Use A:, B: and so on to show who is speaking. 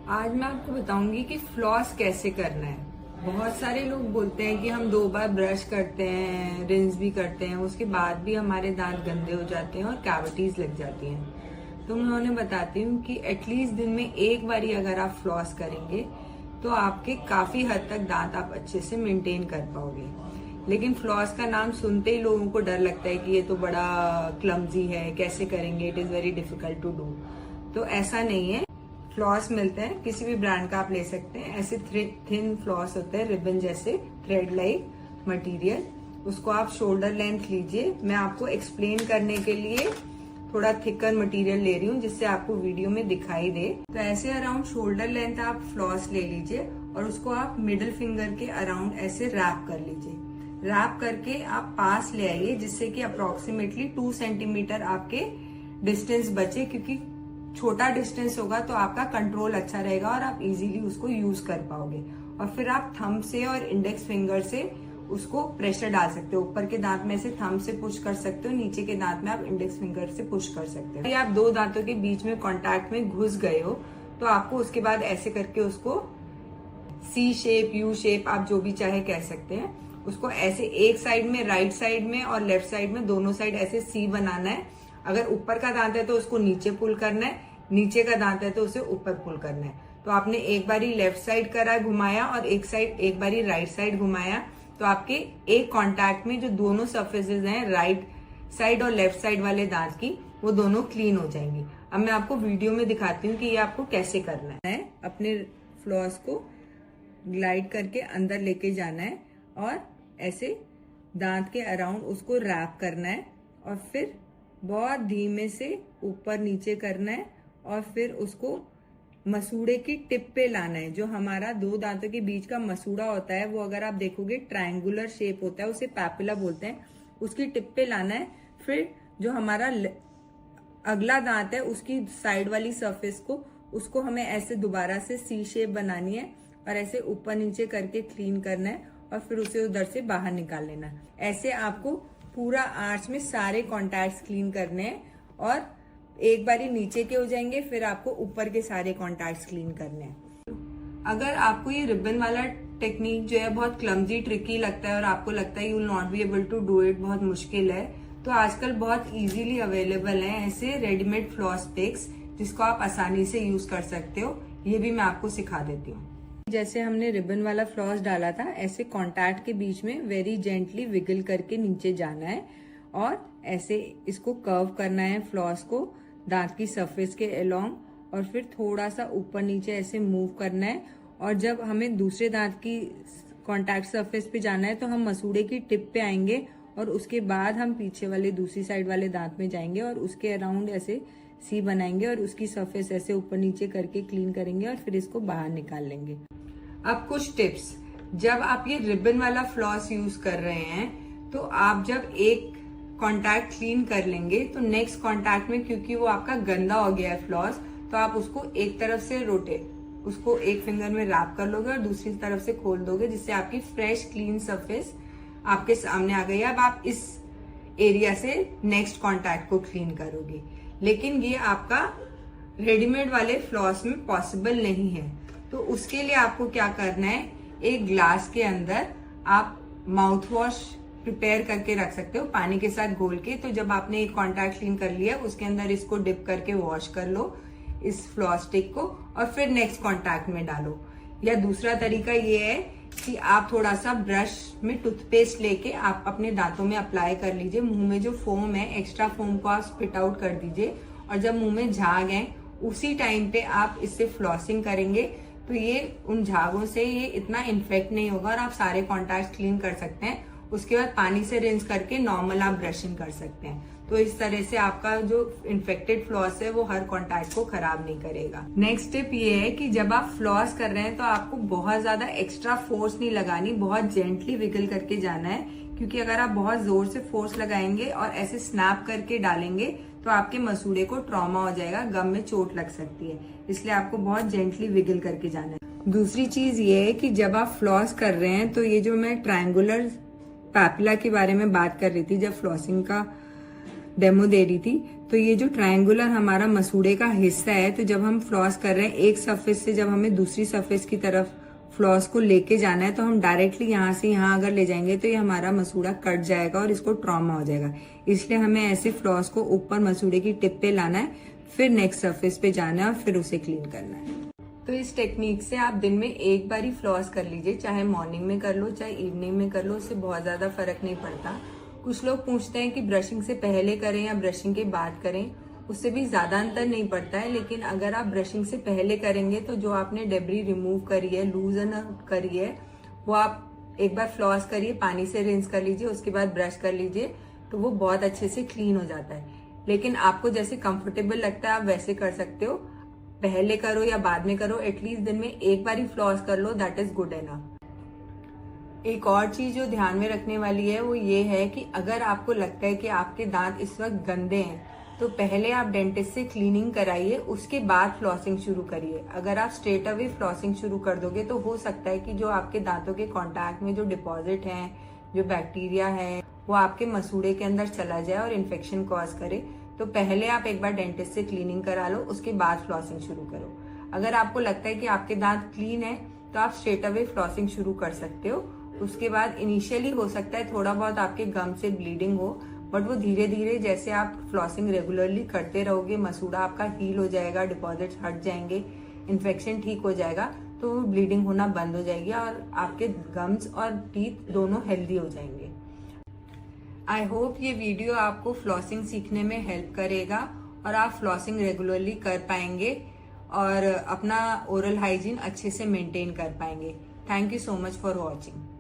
A: आज मैं आपको बताऊंगी कि फ्लॉस कैसे करना है। बहुत सारे लोग बोलते हैं कि हम 2 बार ब्रश करते हैं, रिंस भी करते हैं, उसके बाद भी हमारे दांत गंदे हो जाते हैं और कैविटीज लग जाती हैं। तो मैं उन्हें बताती हूँ कि एटलीस्ट दिन में एक बारी अगर आप फ्लॉस करेंगे तो आपके काफी हद तक दांत आप अच्छे से मेंटेन कर पाओगे। लेकिन फ्लॉस का नाम सुनते ही लोगों को डर लगता है कि ये तो बड़ा क्लमजी है, कैसे करेंगे, it is very difficult to do. तो ऐसा नहीं है। फ्लॉस मिलते हैं, किसी भी ब्रांड का आप ले सकते हैं। ऐसे थिन फ्लॉस होते हैं, रिबन जैसे, थ्रेड लाइक मटेरियल। उसको आप शोल्डर लेंथ लीजिए। मैं आपको एक्सप्लेन करने के लिए थोड़ा थिकर मटेरियल ले रही हूँ जिससे आपको वीडियो में दिखाई दे। तो ऐसे अराउंड शोल्डर लेंथ आप फ्लॉस ले लीजिए और उसको आप मिडिल फिंगर के अराउंड ऐसे रैप कर लीजिए। रैप करके आप पास ले आइए जिससे कि अप्रोक्सीमेटली 2 सेंटीमीटर आपके डिस्टेंस बचे, क्योंकि छोटा डिस्टेंस होगा तो आपका कंट्रोल अच्छा रहेगा और आप इजीली उसको यूज कर पाओगे। और फिर आप थंब से और इंडेक्स फिंगर से उसको प्रेशर डाल सकते हो। ऊपर के दांत में से थंब से पुश कर सकते हो, नीचे के दांत में आप इंडेक्स फिंगर से पुश कर सकते हो। आप 2 दांतों के बीच में कांटेक्ट में घुस गए हो तो आपको उसके बाद ऐसे करके उसको सी शेप, यू शेप, आप जो भी चाहे कह सकते हैं, उसको ऐसे एक साइड में, राइट साइड में और लेफ्ट साइड में, दोनों साइड ऐसे सी बनाना है। अगर ऊपर का दांत है तो उसको नीचे पुल करना है, नीचे का दांत है तो उसे ऊपर पुल करना है। तो आपने एक बारी लेफ्ट साइड करा, घुमाया, और एक बारी राइट साइड घुमाया, तो आपके एक कांटेक्ट में जो दोनों सरफेसेस हैं, राइट साइड और लेफ्ट साइड वाले दांत की, वो दोनों क्लीन हो जाएंगी। अब मैं आपको वीडियो में दिखाती हूँ कि ये आपको कैसे करना है। अपने फ्लॉस को ग्लाइड करके अंदर लेके जाना है और ऐसे दांत के अराउंड उसको रैप करना है और फिर बहुत धीमे से ऊपर नीचे करना है और फिर उसको मसूड़े की टिप पे लाना है। जो हमारा 2 दांतों के बीच का मसूड़ा होता है वो अगर आप देखोगे ट्रायंगुलर शेप होता है, उसे पैपिला बोलते हैं, उसकी टिप पे लाना है। फिर जो हमारा अगला दांत है उसकी साइड वाली सरफेस को, उसको हमें ऐसे दोबारा से सी शेप बनानी है और ऐसे ऊपर नीचे करके क्लीन करना है और फिर उसे उधर से बाहर निकाल लेना है। ऐसे आपको पूरा आर्च में सारे कॉन्टैक्ट्स क्लीन करने हैं और एक बारी नीचे के हो जाएंगे, फिर आपको ऊपर के सारे कॉन्टैक्ट्स क्लीन करने हैं। अगर आपको ये रिबन वाला टेक्निक जो है बहुत क्लमजी, ट्रिकी लगता है और आपको लगता है you will not be able to do it, बहुत मुश्किल है, तो आजकल बहुत इजीली अवेलेबल है ऐसे रेडीमेड फ्लॉस पिक्स जिसको आप आसानी से यूज कर सकते हो। ये भी मैं आपको सिखा देती हूँ। जैसे हमने रिबन वाला फ्लॉस डाला था, ऐसे कॉन्टैक्ट के बीच में वेरी जेंटली विगल करके नीचे जाना है और ऐसे इसको कर्व करना है फ्लॉस को दांत की सरफेस के अलोंग, और फिर थोड़ा सा ऊपर नीचे ऐसे मूव करना है। और जब हमें दूसरे दांत की कॉन्टैक्ट सरफेस पे जाना है तो हम मसूड़े की टिप पे आएंगे और उसके बाद हम पीछे वाले दूसरी साइड वाले दांत में जाएंगे और उसके अराउंड ऐसे सी बनाएंगे और उसकी सरफेस ऐसे ऊपर नीचे करके क्लीन करेंगे और फिर इसको बाहर निकाल लेंगे। अब कुछ टिप्स, जब आप ये रिबन वाला फ्लॉस यूज कर रहे हैं तो आप जब एक कॉन्टैक्ट क्लीन कर लेंगे तो नेक्स्ट कॉन्टैक्ट में, क्योंकि वो आपका गंदा हो गया है फ्लॉस, तो आप उसको एक तरफ से उसको एक फिंगर में रैप कर लोगे और दूसरी तरफ से खोल दोगे, जिससे आपकी फ्रेश क्लीन सरफेस आपके सामने आ गई है। अब आप इस एरिया से नेक्स्ट कॉन्टैक्ट को क्लीन करोगे, लेकिन ये आपका रेडीमेड वाले फ्लॉस में पॉसिबल नहीं है। तो उसके लिए आपको क्या करना है, एक ग्लास के अंदर आप माउथ वॉश प्रिपेयर करके रख सकते हो पानी के साथ घोल के। तो जब आपने एक कॉन्टैक्ट क्लीन कर लिया उसके अंदर इसको डिप करके वॉश कर लो इस फ्लॉस स्टिक को और फिर नेक्स्ट कॉन्टैक्ट में डालो। या दूसरा तरीका ये है कि आप थोड़ा सा ब्रश में टूथपेस्ट लेके आप अपने दांतों में अप्लाई कर लीजिए। मुंह में जो फोम है, एक्स्ट्रा फोम को आप स्पिट आउट कर दीजिए और जब मुंह में झाग है उसी टाइम पे आप इससे फ्लॉसिंग करेंगे तो ये उन झागों से ये इतना इन्फेक्ट नहीं होगा और आप सारे कॉन्टैक्ट क्लीन कर सकते हैं। उसके बाद पानी से रिंस करके नॉर्मल आप ब्रशिंग कर सकते हैं। तो इस तरह से आपका जो इन्फेक्टेड फ्लॉस है वो हर कॉन्टैक्ट को खराब नहीं करेगा। नेक्स्ट टिप ये है कि जब आप फ्लॉस कर रहे हैं तो आपको बहुत ज्यादा एक्स्ट्रा फोर्स नहीं लगानी, बहुत जेंटली विगल करके जाना है, क्योंकि अगर आप बहुत जोर से फोर्स लगाएंगे और ऐसे स्नैप करके डालेंगे तो आपके मसूड़े को ट्रॉमा हो जाएगा, गम में चोट लग सकती है। इसलिए आपको बहुत जेंटली विगल करके जाना है। दूसरी चीज ये है कि जब आप फ्लॉस कर रहे हैं तो ये जो मैं ट्रायंगुलर पैपिला के बारे में बात कर रही थी जब फ्लॉसिंग का डेमो दे रही थी। तो ये जो ट्रायंगुलर हमारा मसूड़े का हिस्सा है, तो जब हम फ्लॉस कर रहे हैं एक सरफेस से, जब हमें दूसरी सरफेस की तरफ फ्लॉस को लेके जाना है, तो हम डायरेक्टली यहाँ से यहाँ अगर ले जाएंगे तो ये हमारा मसूड़ा कट जाएगा और इसको ट्रॉमा हो जाएगा। इसलिए हमें ऐसे फ्लॉस को ऊपर मसूड़े की टिप पे लाना है, फिर नेक्स्ट सरफेस पे जाना है और फिर उसे क्लीन करना है। तो इस टेक्निक से आप दिन में एक बार ही फ्लॉस कर लीजिए, चाहे मॉर्निंग में कर लो चाहे इवनिंग में कर लो, उससे बहुत ज्यादा फर्क नहीं पड़ता। कुछ लोग पूछते हैं कि ब्रशिंग से पहले करें या ब्रशिंग के बाद करें, उससे भी ज्यादा अंतर नहीं पड़ता है। लेकिन अगर आप ब्रशिंग से पहले करेंगे तो जो आपने डेब्री रिमूव करी है, लूजन करी है, वो आप एक बार फ्लॉस करिए, पानी से रिंस कर लीजिए, उसके बाद ब्रश कर लीजिए, तो वो बहुत अच्छे से क्लीन हो जाता है। लेकिन आपको जैसे कंफर्टेबल लगता है आप वैसे कर सकते हो, पहले करो या बाद में करो, एटलीस्ट दिन में एक बार ही फ्लॉस कर लो, दैट इज गुड एनफ। एक और चीज जो ध्यान में रखने वाली है वो ये है कि अगर आपको लगता है कि आपके दांत इस वक्त गंदे हैं तो पहले आप डेंटिस्ट से क्लीनिंग कराइए, उसके बाद फ्लॉसिंग शुरू करिए। अगर आप स्ट्रेट अवे फ्लॉसिंग शुरू कर दोगे तो हो सकता है कि जो आपके दांतों के कांटेक्ट में जो डिपॉजिट है, जो बैक्टीरिया है, वो आपके मसूड़े के अंदर चला जाए और इन्फेक्शन कॉज करे। तो पहले आप एक बार डेंटिस्ट से क्लीनिंग करा लो, उसके बाद फ्लॉसिंग शुरू करो। अगर आपको लगता है कि आपके दांत क्लीन है तो आप स्ट्रेट अवे फ्लॉसिंग शुरू कर सकते हो। उसके बाद इनिशियली हो सकता है थोड़ा बहुत आपके गम से ब्लीडिंग हो, बट वो धीरे धीरे जैसे आप फ्लॉसिंग रेगुलरली करते रहोगे, मसूड़ा आपका हील हो जाएगा, डिपॉजिट्स हट जाएंगे, इन्फेक्शन ठीक हो जाएगा, तो वो ब्लीडिंग होना बंद हो जाएगी और आपके गम्स और टीथ दोनों हेल्दी हो जाएंगे। आई होप ये वीडियो आपको फ्लॉसिंग सीखने में हेल्प करेगा और आप फ्लॉसिंग रेगुलरली कर पाएंगे और अपना ओरल हाइजीन अच्छे से मेंटेन कर पाएंगे। Thank you so much for watching.